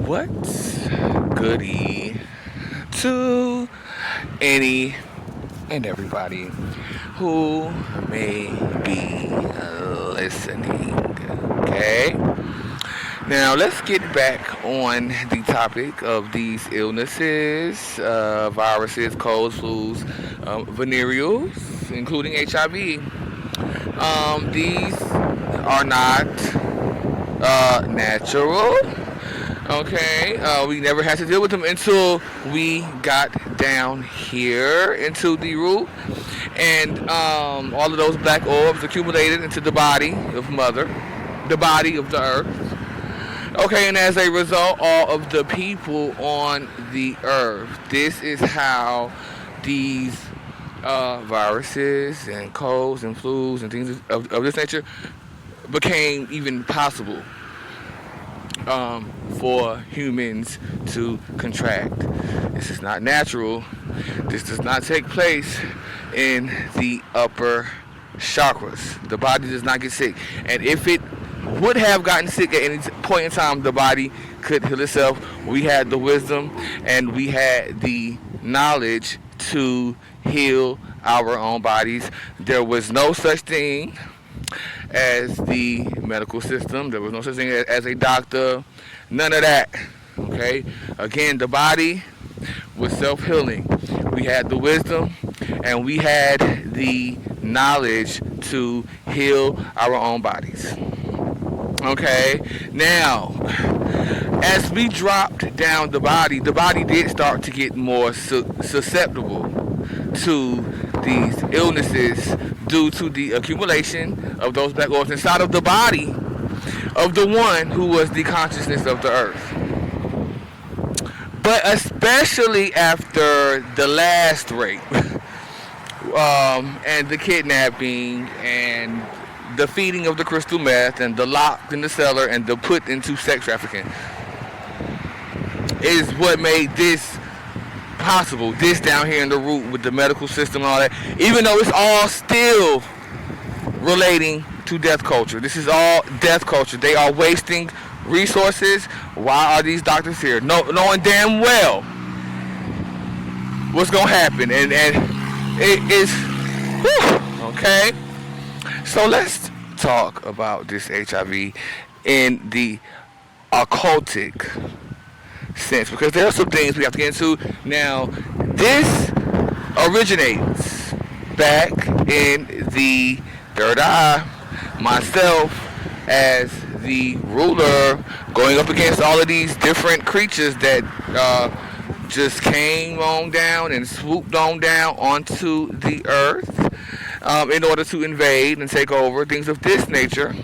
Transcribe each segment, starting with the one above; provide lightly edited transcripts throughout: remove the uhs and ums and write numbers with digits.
What's goody to any and everybody who may be listening? Okay, now let's get back on the topic of these illnesses, viruses, colds, flus, venereals, including HIV. These are not natural. Okay, we never had to deal with them until we got down here into the root, and all of those black orbs accumulated into the body of mother, the body of the earth. Okay, and as a result, all of the people on the earth. This is how these viruses and colds and flus and things of this nature became even possible for humans to contract. This is not natural. This does not take place in the upper chakras. The body does not get sick. And if it would have gotten sick at any point in time, the body could heal itself. We had the wisdom and we had the knowledge to heal our own bodies. There was no such thing as the medical system. There was no such thing as a doctor. None of that. Okay? Again, the body was self-healing. We had the wisdom and we had the knowledge to heal our own bodies. Okay? Now, as we dropped down the body did start to get more susceptible to these illnesses due to the accumulation of those black orbs inside of the body of the one who was the consciousness of the earth. But especially after the last rape, and the kidnapping and the feeding of the crystal meth and the locked in the cellar and the put into sex trafficking is what made this possible. This down here in the root with the medical system and all that, even though it's all still relating to death culture. This is all death culture. They are wasting resources. Why are these doctors here? Knowing damn well what's gonna happen, and it is okay. So let's talk about this HIV in the occultic sense, because there are some things we have to get into. Now, this originates back in the third eye. Myself, as the ruler, going up against all of these different creatures that just came on down and swooped on down onto the earth in order to invade and take over, things of this nature.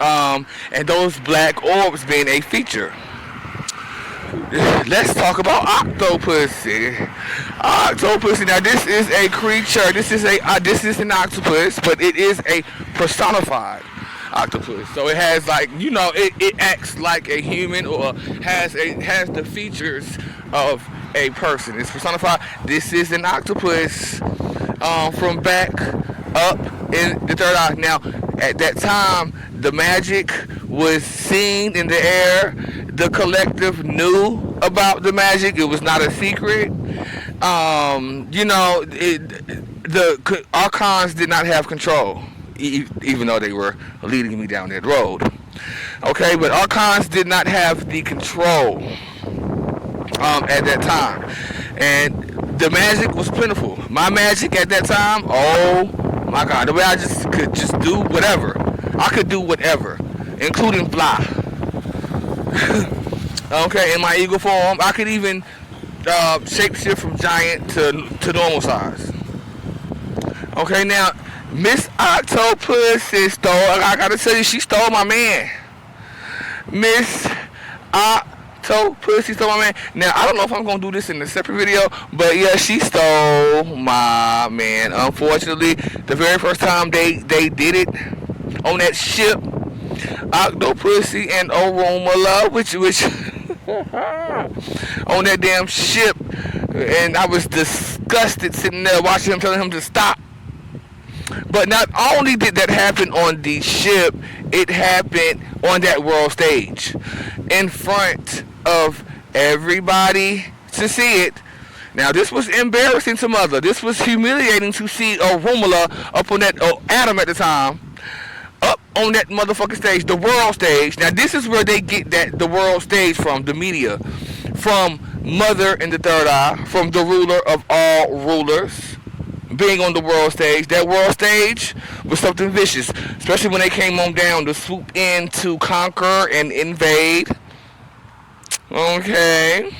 And those black orbs being a feature. Let's talk about octopusy. Octopusy. Now, this is a creature. This is an octopus, but it is a personified octopus. So it has, like, it acts like a human, or has the features of a person. It's personified. This is an octopus from back up in the third eye. Now, at that time, the magic was seen in the air. The collective knew about the magic. It was not a secret. The archons did not have control, even though they were leading me down that road. Okay, but archons did not have the control at that time, and the magic was plentiful. My magic at that time, oh my God, the way I could just do whatever. I could do whatever, including fly. Okay, in my eagle form, I could even shapeshift from giant to normal size. Okay, now Miss Octopus stole. I gotta tell you, she stole my man. Miss Octopus stole my man. Now, I don't know if I'm gonna do this in a separate video, but yeah, she stole my man. Unfortunately, the very first time they did it on that ship, Octopussy and Oromala, which on that damn ship, and I was disgusted sitting there watching him, telling him to stop. But not only did that happen on the ship, it happened on that world stage. in front of everybody to see it. Now, this was embarrassing to mother. This was humiliating to see a Rumula up on that, Adam at the time, up on that motherfucking stage, the world stage. Now, this is where they get the world stage from, the media. From Mother in the Third Eye, from the ruler of all rulers, being on the world stage. That world stage was something vicious, especially when they came on down to swoop in to conquer and invade. Okay.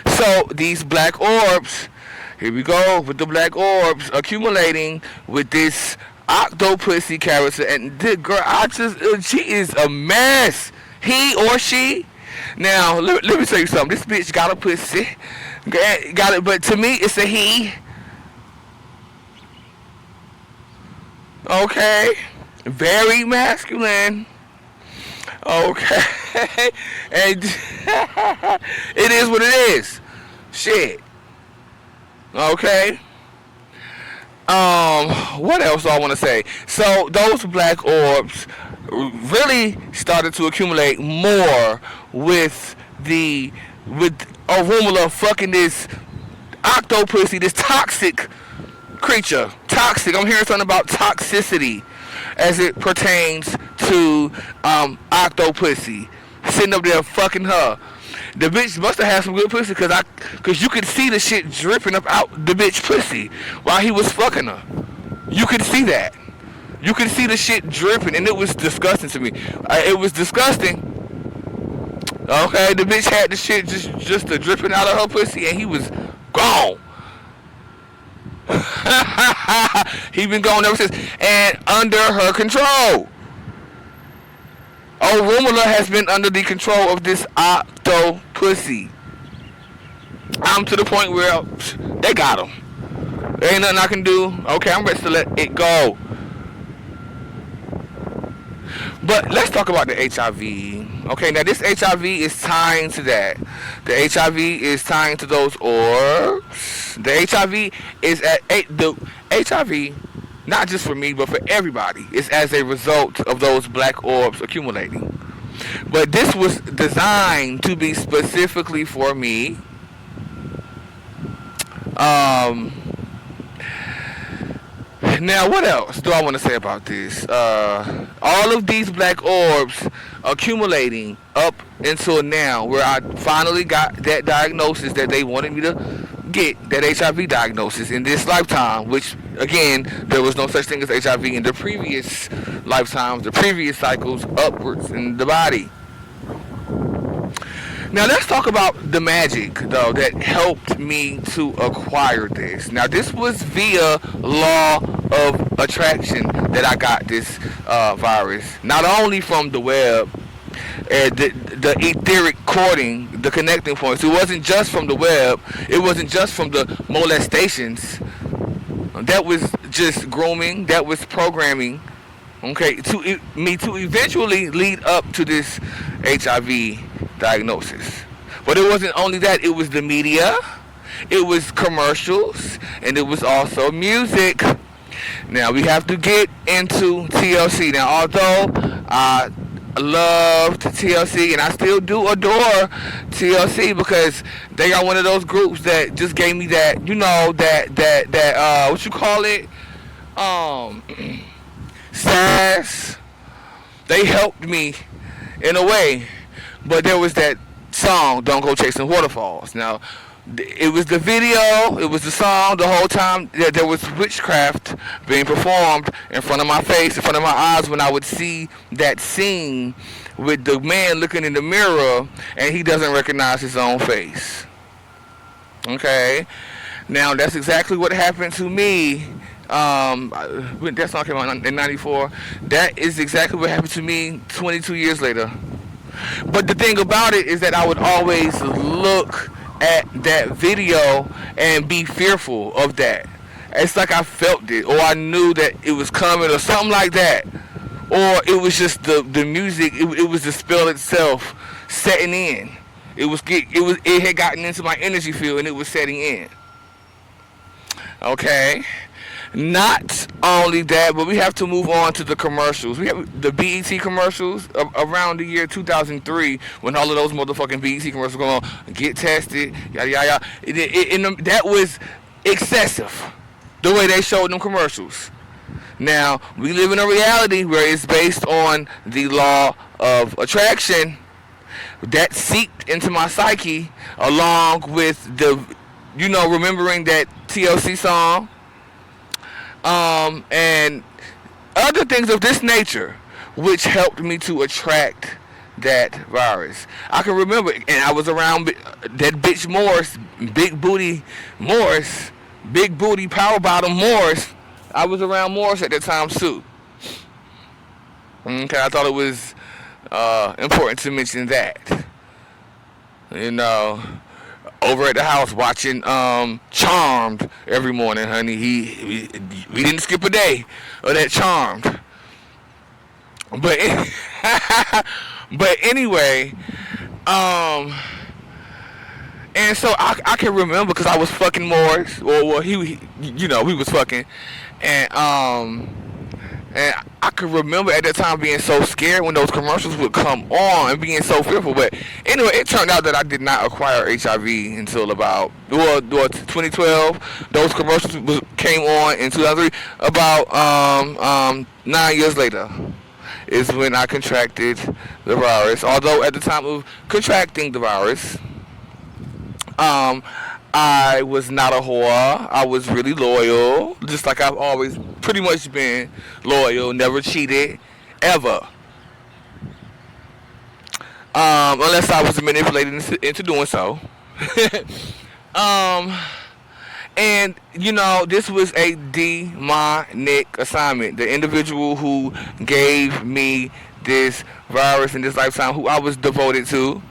So these black orbs, here we go with the black orbs accumulating with this Octopussy character, and the girl, she is a mess. He or she. Now let me tell you something. This bitch got a pussy, got it, but to me it's a he. Okay, very masculine. Okay, and it is what it is. Shit. Okay. What else do I want to say? So those black orbs really started to accumulate more with Arumula fucking this Octopussy, this toxic creature. Toxic. I'm hearing something about toxicity as it pertains to Octopussy. Sitting up there fucking her. The bitch must have had some good pussy, cause you could see the shit dripping up out the bitch pussy while he was fucking her. You could see that. You could see the shit dripping, and it was disgusting to me. It was disgusting. Okay, the bitch had the shit just dripping out of her pussy, and he was gone. He been gone ever since, and under her control. Rumula has been under the control of this Octopussy. I'm to the point where they got him. There ain't nothing I can do. Okay, I'm ready to let it go. But let's talk about the HIV. Okay, now this HIV is tying to that. The HIV is tying to those orbs. The HIV is the HIV, not just for me, but for everybody, is as a result of those black orbs accumulating. But this was designed to be specifically for me. Now, what else do I want to say about this? All of these black orbs accumulating up until now, where I finally got that diagnosis that they wanted me to get, that HIV diagnosis in this lifetime, which, again, there was no such thing as HIV in the previous lifetimes, the previous cycles upwards in the body. Now let's talk about the magic, though, that helped me to acquire this. Now this was via law of attraction that I got this virus. Not only from the web, the etheric cording, the connecting points. It wasn't just from the web. It wasn't just from the molestations. That was just grooming. That was programming. Okay, to eventually lead up to this HIV diagnosis. But it wasn't only that, it was the media, it was commercials, and it was also music. Now we have to get into TLC. Now, although I loved TLC and I still do adore TLC, because they are one of those groups that just gave me that, that what you call it, sass. They helped me in a way. But there was that song, Don't Go Chasing Waterfalls. Now, it was the video, it was the song, the whole time that there was witchcraft being performed in front of my face, in front of my eyes, when I would see that scene with the man looking in the mirror and he doesn't recognize his own face. Okay? Now, that's exactly what happened to me. When that song came out in 94. That is exactly what happened to me 22 years later. But the thing about it is that I would always look at that video and be fearful of that. It's like I felt it, or I knew that it was coming, or something like that. Or it was just the music. It was the spell itself setting in. It had gotten into my energy field and it was setting in. Okay. Not only that, but we have to move on to the commercials. We have the BET commercials around the year 2003 when all of those motherfucking BET commercials going on. Get tested, yada yada yada. That was excessive. The way they showed them commercials. Now we live in a reality where it's based on the law of attraction. That seeped into my psyche along with remembering that TLC song. And other things of this nature, which helped me to attract that virus. I can remember, and I was around that bitch Morris, big booty Morris, big booty power bottom Morris. I was around Morris at that time too. Okay, I thought it was important to mention that. Over at the house watching Charmed every morning, honey. We didn't skip a day of that Charmed. But but anyway, and so I can remember because I was fucking Morris, or he was fucking, and I could remember at that time being so scared when those commercials would come on and being so fearful. But anyway, it turned out that I did not acquire HIV until about 2012. Those commercials came on in 2003. About 9 years later is when I contracted the virus. Although at the time of contracting the virus, I was not a whore. I was really loyal, just like I've always pretty much been loyal. Never cheated, ever. Unless I was manipulated into doing so. And this was a demonic assignment. The individual who gave me this virus in this lifetime, who I was devoted to,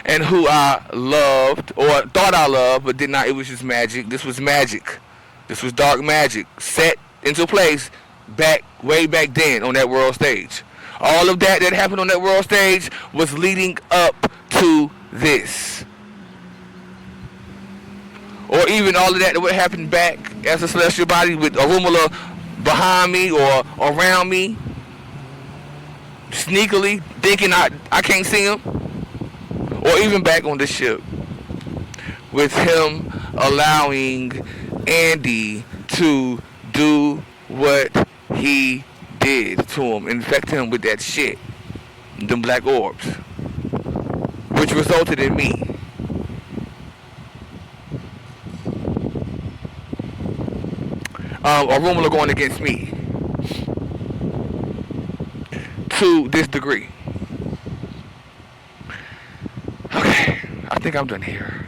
and who I loved, or thought I loved, but did not. It was just magic. This was magic. This was dark magic set into place way back then on that world stage. All of that happened on that world stage was leading up to this. Or even all of that would happen back as a celestial body with Arumala behind me or around me, sneakily thinking I can't see him. Or even back on the ship with him allowing Andy to do what he did to him, infect him with that shit, them black orbs, which resulted in me. Arumala going against me to this degree. Okay, I think I'm done here.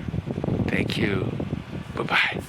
Thank you. Bye-bye.